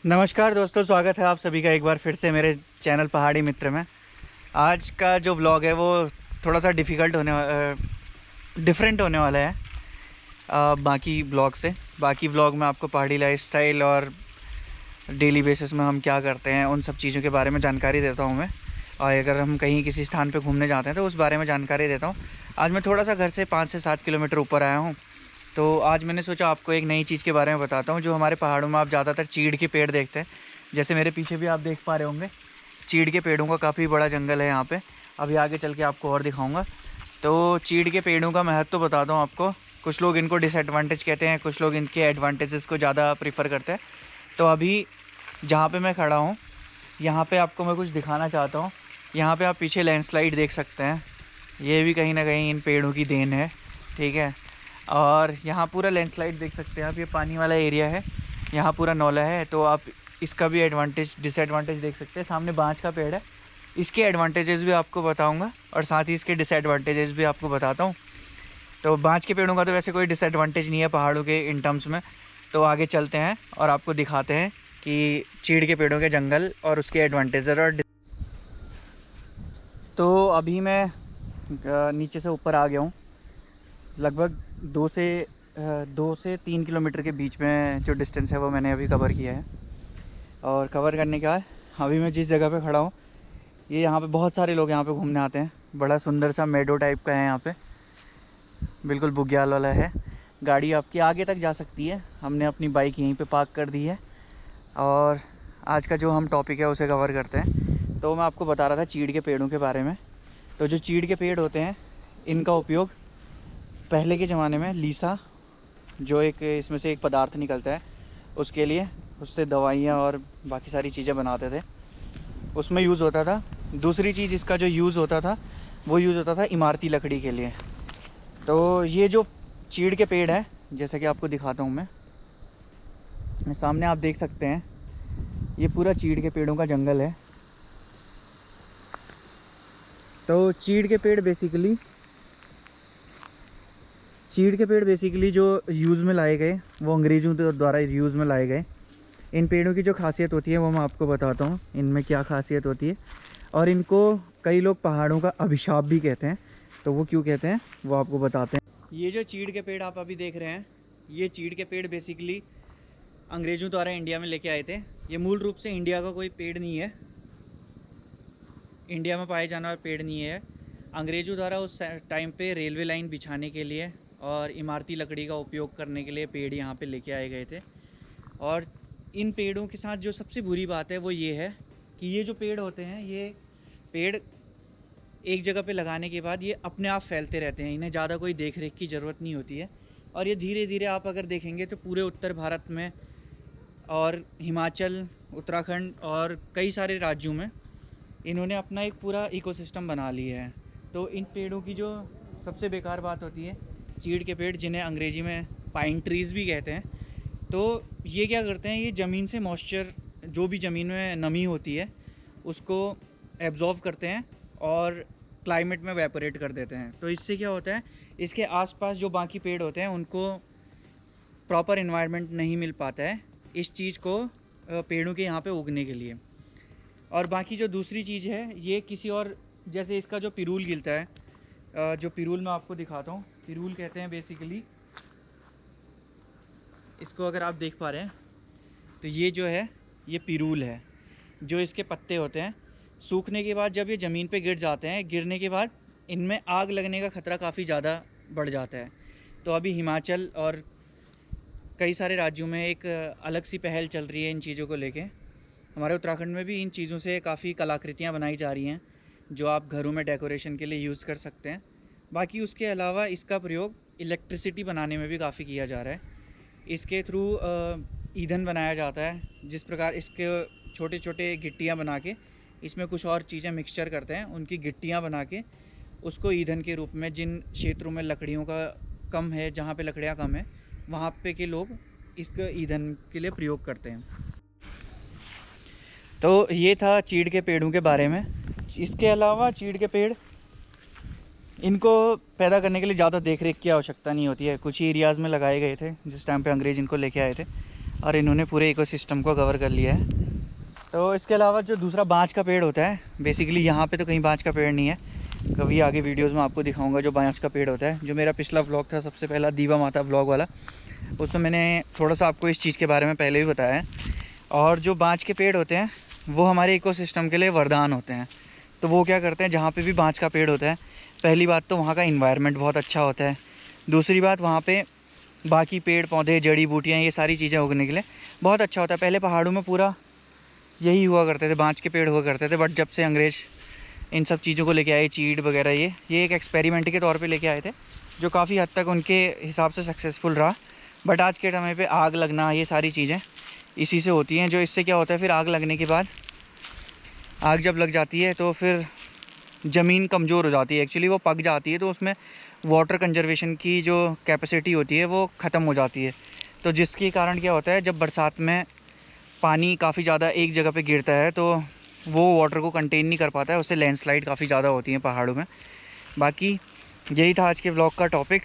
नमस्कार दोस्तों, स्वागत है आप सभी का एक बार फिर से मेरे चैनल पहाड़ी मित्र में। आज का जो व्लॉग है वो थोड़ा सा डिफरेंट होने वाला है बाकी व्लॉग से। बाकी व्लॉग में आपको पहाड़ी लाइफस्टाइल और डेली बेसिस में हम क्या करते हैं उन सब चीज़ों के बारे में जानकारी देता हूँ मैं। और अगर हम कहीं किसी स्थान पे घूमने जाते हैं तो उस बारे में जानकारी देता हूँ। आज मैं थोड़ा सा घर से 5 से 7 किलोमीटर ऊपर आया हूँ, तो आज मैंने सोचा आपको एक नई चीज़ के बारे में बताता हूँ। जो हमारे पहाड़ों में आप ज़्यादातर चीड़ के पेड़ देखते हैं, जैसे मेरे पीछे भी आप देख पा रहे होंगे। चीड़ के पेड़ों का काफ़ी बड़ा जंगल है यहाँ पे। अभी आगे चल के आपको और दिखाऊंगा। तो चीड़ के पेड़ों का महत्व तो बताता हूँ आपको। कुछ लोग इनको डिसएडवांटेज कहते हैं, कुछ लोग इनके एडवांटेजेस को ज़्यादा प्रीफर करते हैं। तो अभी जहाँ पर मैं खड़ा हूँ यहाँ पर आपको मैं कुछ दिखाना चाहता हूँ। यहाँ पर आप पीछे लैंडस्लाइड देख सकते हैं, ये भी कहीं ना कहीं इन पेड़ों की देन है, ठीक है। और यहाँ पूरा लैंडस्लाइड देख सकते हैं आप, ये पानी वाला एरिया है, यहाँ पूरा नौला है। तो आप इसका भी एडवांटेज डिसएडवांटेज देख सकते हैं। सामने बांज का पेड़ है, इसके एडवांटेजेस भी आपको बताऊंगा और साथ ही इसके डिसएडवांटेजेस भी आपको बताता हूँ। तो बांज के पेड़ों का तो वैसे कोई डिसएडवांटेज नहीं है पहाड़ों के इन टर्म्स में। तो आगे चलते हैं और आपको दिखाते हैं कि चीड़ के पेड़ों के जंगल और उसके एडवांटेज और तो अभी मैं नीचे से ऊपर आ गया हूँ। लगभग 2 से 3 किलोमीटर के बीच में जो डिस्टेंस है वो मैंने अभी कवर किया है। और कवर करने के बाद अभी मैं जिस जगह पे खड़ा हूँ, ये यहाँ पे बहुत सारे लोग यहाँ पे घूमने आते हैं। बड़ा सुंदर सा मेडो टाइप का है यहाँ पे, बिल्कुल बुग्याल वाला है। गाड़ी आपकी आगे तक जा सकती है। हमने अपनी बाइक यहीं पे पार्क कर दी है और आज का जो हम टॉपिक है उसे कवर करते हैं। तो मैं आपको बता रहा था चीड़ के पेड़ों के बारे में। तो जो चीड़ के पेड़ होते हैं इनका उपयोग पहले के ज़माने में लीसा, जो एक इसमें से एक पदार्थ निकलता है, उसके लिए उससे दवाइयाँ और बाकी सारी चीज़ें बनाते थे, उसमें यूज़ होता था। दूसरी चीज़ इसका जो यूज़ होता था वो यूज़ होता था इमारती लकड़ी के लिए। तो ये जो चीड़ के पेड़ है, जैसा कि आपको दिखाता हूँ मैं सामने आप देख सकते हैं, ये पूरा चीड़ के पेड़ों का जंगल है। तो चीड़ के पेड़ बेसिकली जो यूज़ में लाए गए वो अंग्रेज़ों द्वारा यूज़ में लाए गए। इन पेड़ों की जो खासियत होती है वो मैं आपको बताता हूँ, इनमें क्या खासियत होती है। और इनको कई लोग पहाड़ों का अभिशाप भी कहते हैं। तो वो क्यों कहते हैं वो आपको बताते हैं। ये जो चीड़ के पेड़ आप अभी देख रहे हैं, ये चीड़ के पेड़ बेसिकली अंग्रेज़ों द्वारा इंडिया में लेके आए थे। ये मूल रूप से इंडिया का कोई पेड़ नहीं है, इंडिया में पाए जाने वाला पेड़ नहीं है। अंग्रेज़ों द्वारा उस टाइम पे रेलवे लाइन बिछाने के लिए और इमारती लकड़ी का उपयोग करने के लिए पेड़ यहाँ पे लेके आए गए थे। और इन पेड़ों के साथ जो सबसे बुरी बात है वो ये है कि ये जो पेड़ होते हैं, ये पेड़ एक जगह पे लगाने के बाद ये अपने आप फैलते रहते हैं, इन्हें ज़्यादा कोई देख रेख की ज़रूरत नहीं होती है। और ये धीरे धीरे आप अगर देखेंगे तो पूरे उत्तर भारत में और हिमाचल, उत्तराखंड और कई सारे राज्यों में इन्होंने अपना एक पूरा इकोसिस्टम बना लिया है। तो इन पेड़ों की जो सबसे बेकार बात होती है, चीड़ के पेड़ जिन्हें अंग्रेजी में पाइन ट्रीज़ भी कहते हैं, तो ये क्या करते हैं, ये ज़मीन से मॉइस्चर, जो भी ज़मीन में नमी होती है उसको एब्जॉर्व करते हैं और क्लाइमेट में वेपोरेट कर देते हैं। तो इससे क्या होता है, इसके आसपास जो बाकी पेड़ होते हैं उनको प्रॉपर इन्वायरमेंट नहीं मिल पाता है इस चीज़ को पेड़ों के यहाँ पे उगने के लिए। और बाकी जो दूसरी चीज़ है, ये किसी और, जैसे इसका जो पिरूल गिरता है, जो पिरूल मैं आपको दिखाता हूँ, पिरूल कहते हैं बेसिकली इसको। अगर आप देख पा रहे हैं तो ये जो है ये पिरूल है। जो इसके पत्ते होते हैं सूखने के बाद जब ये ज़मीन पे गिर जाते हैं, गिरने के बाद इनमें आग लगने का ख़तरा काफ़ी ज़्यादा बढ़ जाता है। तो अभी हिमाचल और कई सारे राज्यों में एक अलग सी पहल चल रही है इन चीज़ों को लेके। हमारे उत्तराखंड में भी इन चीज़ों से काफ़ी कलाकृतियाँ बनाई जा रही हैं जो आप घरों में डेकोरेशन के लिए यूज़ कर सकते हैं। बाकी उसके अलावा इसका प्रयोग इलेक्ट्रिसिटी बनाने में भी काफ़ी किया जा रहा है। इसके थ्रू ईंधन बनाया जाता है। जिस प्रकार इसके छोटे छोटे गिट्टियाँ बना के इसमें कुछ और चीज़ें मिक्सचर करते हैं, उनकी गिट्टियाँ बना के उसको ईंधन के रूप में, जिन क्षेत्रों में लकड़ियों का कम है, जहाँ पे लकड़ियाँ कम है, वहाँ पे के लोग इसका ईंधन के लिए प्रयोग करते हैं। तो ये था चीड़ के पेड़ों के बारे में। इसके अलावा चीड़ के पेड़, इनको पैदा करने के लिए ज़्यादा देख रेख की आवश्यकता नहीं होती है। कुछ ही एरियाज़ में लगाए गए थे जिस टाइम पे अंग्रेज़ इनको लेके आए थे। और इन्होंने पूरे इकोसिस्टम को कवर कर लिया है। तो इसके अलावा जो दूसरा बांज का पेड़ होता है, बेसिकली यहाँ पे तो कहीं बांज का पेड़ नहीं है, कभी आगे वीडियोस में आपको दिखाऊंगा जो बांज का पेड़ होता है। जो मेरा पिछला व्लॉग था सबसे पहला दीवा माता व्लॉग वाला, उसमें मैंने थोड़ा सा आपको इस चीज़ के बारे में पहले भी बताया है। और जो बांज के पेड़ होते हैं वो हमारे इकोसिस्टम के लिए वरदान होते हैं। तो वो क्या करते हैं, जहाँ पे भी बांज का पेड़ होता है, पहली बात तो वहाँ का इन्वायरमेंट बहुत अच्छा होता है। दूसरी बात, वहाँ पे बाकी पेड़ पौधे जड़ी बूटियाँ ये सारी चीज़ें उगने के लिए बहुत अच्छा होता है। पहले पहाड़ों में पूरा यही हुआ करते थे, बांज के पेड़ हुआ करते थे, बट जब से अंग्रेज़ इन सब चीज़ों को लेके आए, चीड़ वगैरह, ये एक एक्सपेरिमेंट के तौर पे लेके आए थे, जो काफ़ी हद तक उनके हिसाब से सक्सेसफुल रहा। बट आज के समय पे आग लगना, ये सारी चीज़ें इसी से होती हैं। जो इससे क्या होता है, फिर आग लगने के बाद, आग जब लग जाती है तो फिर ज़मीन कमज़ोर हो जाती है, एक्चुअली वो पक जाती है, तो उसमें वाटर कंजर्वेशन की जो कैपेसिटी होती है वो ख़त्म हो जाती है। तो जिसके कारण क्या होता है, जब बरसात में पानी काफ़ी ज़्यादा एक जगह पे गिरता है तो वो वाटर को कंटेन नहीं कर पाता है, उससे लैंडस्लाइड काफ़ी ज़्यादा होती हैं पहाड़ों में। बाकी यही था आज के व्लॉग का टॉपिक,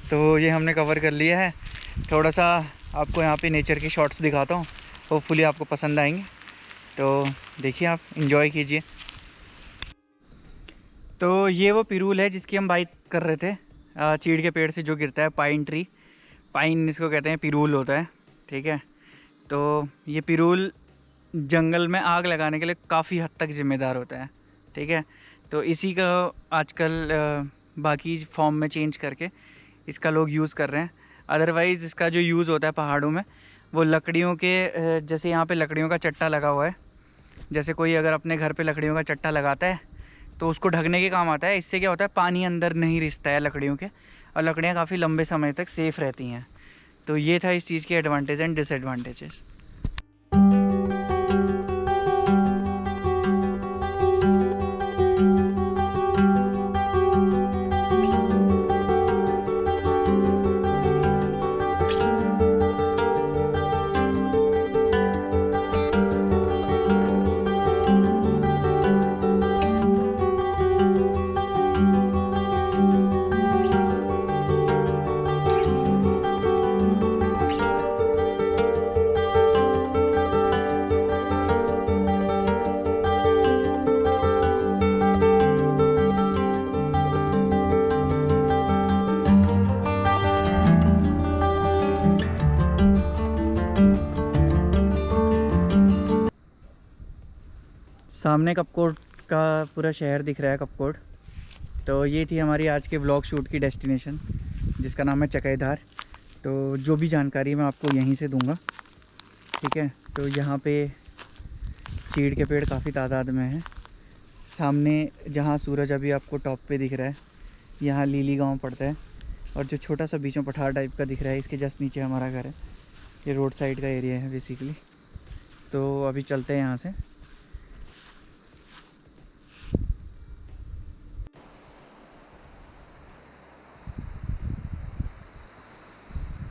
तो ये हमने कवर कर लिया है। थोड़ा सा आपको यहाँ पे नेचर के शॉट्स दिखाता हूँ, होपफुली आपको पसंद आएंगे, तो देखिए, आप एंजॉय कीजिए। तो ये वो पिरूल है जिसकी हम बात कर रहे थे, चीड़ के पेड़ से जो गिरता है, पाइन ट्री, पाइन इसको कहते हैं, पिरूल होता है, ठीक है। तो ये पिरूल जंगल में आग लगाने के लिए काफ़ी हद तक ज़िम्मेदार होता है, ठीक है। तो इसी का आजकल बाकी फॉर्म में चेंज करके इसका लोग यूज़ कर रहे हैं। अदरवाइज़ इसका जो यूज़ होता है पहाड़ों में, वो लकड़ियों के, जैसे यहाँ पे लकड़ियों का चट्टा लगा हुआ है, जैसे कोई अगर अपने घर पे लकड़ियों का चट्टा लगाता है तो उसको ढकने के काम आता है। इससे क्या होता है, पानी अंदर नहीं रिसता है लकड़ियों के, और लकड़ियाँ काफ़ी लंबे समय तक सेफ़ रहती हैं। तो ये था इस चीज़ के एडवांटेज एंड डिसएडवांटेजेस। सामने कपकोट का पूरा शहर दिख रहा है, कपकोट। तो ये थी हमारी आज के व्लॉग शूट की डेस्टिनेशन, जिसका नाम है चकईधार। तो जो भी जानकारी मैं आपको यहीं से दूंगा, ठीक है। तो यहाँ पे चीड़ के पेड़ काफ़ी तादाद में हैं। सामने जहाँ सूरज अभी आपको टॉप पे दिख रहा है, यहाँ लीली गांव पड़ता है, और जो छोटा सा बीच में पठार टाइप का दिख रहा है, इसके जस्ट नीचे हमारा घर है। ये रोड साइड का एरिया है बेसिकली। तो अभी चलते हैं यहाँ से।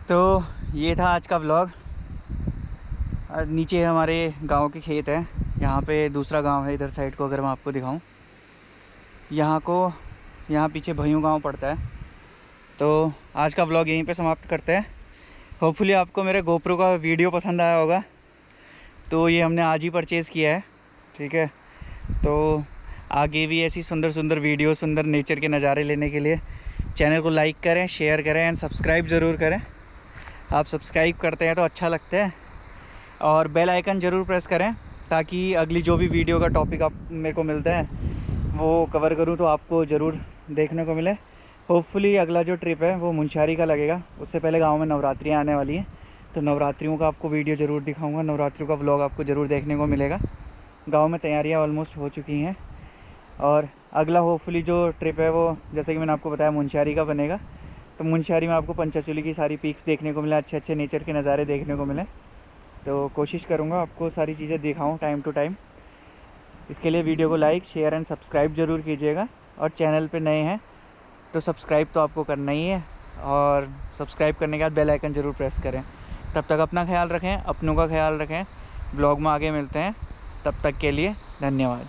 तो ये था आज का व्लॉग। नीचे हमारे गांव के खेत है, यहाँ पे दूसरा गांव है इधर साइड को, अगर मैं आपको दिखाऊं, यहाँ पीछे भयूं गांव पड़ता है। तो आज का व्लॉग यहीं पे समाप्त करते हैं। होपफुली आपको मेरे गोप्रो का वीडियो पसंद आया होगा। तो ये हमने आज ही परचेज़ किया है, ठीक है। तो आगे भी ऐसी सुंदर सुंदर वीडियो, सुंदर नेचर के नज़ारे लेने के लिए चैनल को लाइक करें, शेयर करें एंड सब्सक्राइब ज़रूर करें। आप सब्सक्राइब करते हैं तो अच्छा लगता है, और बेल आइकन ज़रूर प्रेस करें, ताकि अगली जो भी वीडियो का टॉपिक आप मेरे को मिलता है वो कवर करूं तो आपको ज़रूर देखने को मिले। होपफुली अगला जो ट्रिप है वो मुंशियारी का लगेगा। उससे पहले गांव में नवरात्रियां आने वाली हैं, तो नवरात्रियों का आपको वीडियो ज़रूर दिखाऊंगा, नवरात्रियों का व्लॉग आपको ज़रूर देखने को मिलेगा। गांव में तैयारियां ऑलमोस्ट हो चुकी हैं, और अगला होपफुली जो ट्रिप है वो, जैसे कि मैंने आपको बताया, मुंशियारी का बनेगा। तो मुंशियारी में आपको पंचाचूली की सारी पीक्स देखने को मिले, अच्छे अच्छे नेचर के नज़ारे देखने को मिले। तो कोशिश करूँगा आपको सारी चीज़ें दिखाऊँ टाइम टू टाइम। इसके लिए वीडियो को लाइक, शेयर एंड सब्सक्राइब ज़रूर कीजिएगा, और चैनल पे नए हैं तो सब्सक्राइब तो आपको करना ही है, और सब्सक्राइब करने के बाद बेल आइकन ज़रूर प्रेस करें। तब तक अपना ख्याल रखें, अपनों का ख्याल रखें। ब्लॉग में आगे मिलते हैं, तब तक के लिए धन्यवाद।